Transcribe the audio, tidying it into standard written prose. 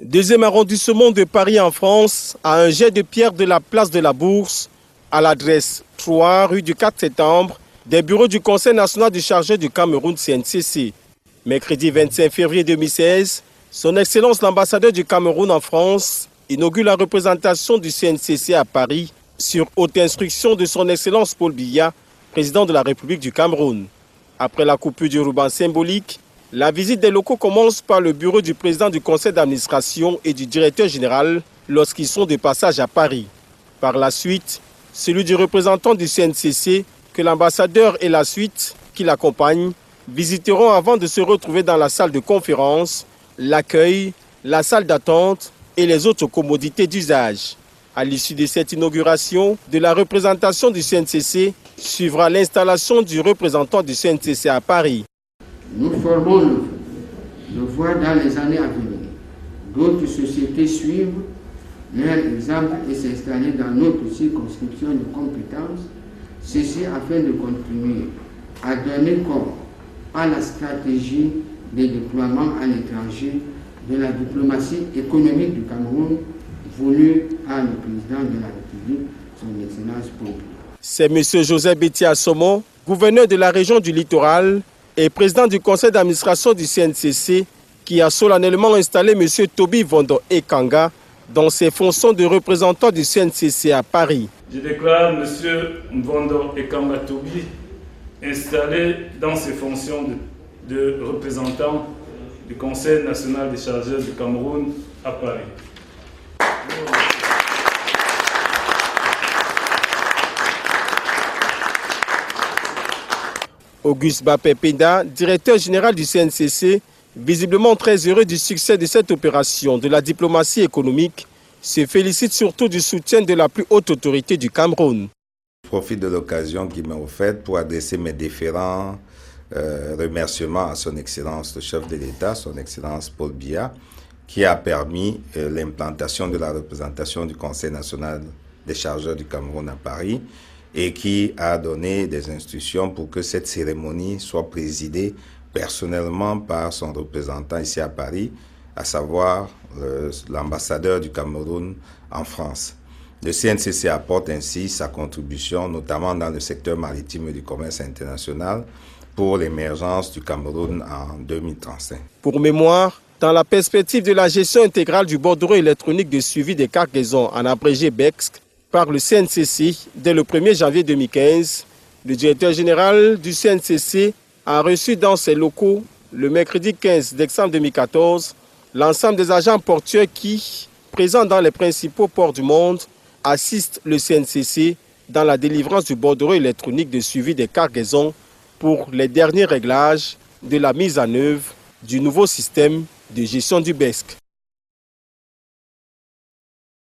Deuxième arrondissement de Paris en France, à un jet de pierre de la place de la Bourse, à l'adresse 3 rue du 4 septembre, des bureaux du Conseil national du chargeur du Cameroun CNCC. Mercredi 25 février 2016, son Excellence l'ambassadeur du Cameroun en France inaugure la représentation du CNCC à Paris sur haute instruction de son Excellence Paul Biya, président de la République du Cameroun. Après la coupure du ruban symbolique, la visite des locaux commence par le bureau du président du conseil d'administration et du directeur général lorsqu'ils sont de passage à Paris. Par la suite, celui du représentant du CNCC que l'ambassadeur et la suite qui l'accompagnent visiteront avant de se retrouver dans la salle de conférence, l'accueil, la salle d'attente et les autres commodités d'usage. À l'issue de cette inauguration de la représentation du CNCC, suivra l'installation du représentant du CNCC à Paris. Nous formons le voie dans les années à venir. D'autres sociétés suivent leur exemple et s'installer dans notre circonscription de compétences, ceci afin de continuer à donner corps à la stratégie de déploiement à l'étranger de la diplomatie économique du Cameroun voulue par le président de la République, son Excellence Paul Biya. C'est M. Joseph Bétia Somon, gouverneur de la région du Littoral et président du conseil d'administration du CNCC, qui a solennellement installé M. Toby Vondo Ekanga dans ses fonctions de représentant du CNCC à Paris. Je déclare M. Vondo Ekanga Toby installé dans ses fonctions de représentant du Conseil national des chargeurs du Cameroun à Paris. Auguste Bapé-Penda, directeur général du CNCC, visiblement très heureux du succès de cette opération de la diplomatie économique, se félicite surtout du soutien de la plus haute autorité du Cameroun. Je profite de l'occasion qui m'est offerte pour adresser mes différents remerciements à son Excellence le chef de l'État, son Excellence Paul Biya, qui a permis l'implantation de la représentation du Conseil national des chargeurs du Cameroun à Paris et qui a donné des instructions pour que cette cérémonie soit présidée personnellement par son représentant ici à Paris, à savoir l'ambassadeur du Cameroun en France. Le CNCC apporte ainsi sa contribution, notamment dans le secteur maritime et du commerce international, pour l'émergence du Cameroun en 2035. Pour mémoire, dans la perspective de la gestion intégrale du bordereau électronique de suivi des cargaisons en abrégé BEXC par le CNCC dès le 1er janvier 2015, le directeur général du CNCC a reçu dans ses locaux le mercredi 15 décembre 2014 l'ensemble des agents portuaires qui, présents dans les principaux ports du monde, assistent le CNCC dans la délivrance du bordereau électronique de suivi des cargaisons pour les derniers réglages de la mise en œuvre du nouveau système de gestion du BEXC.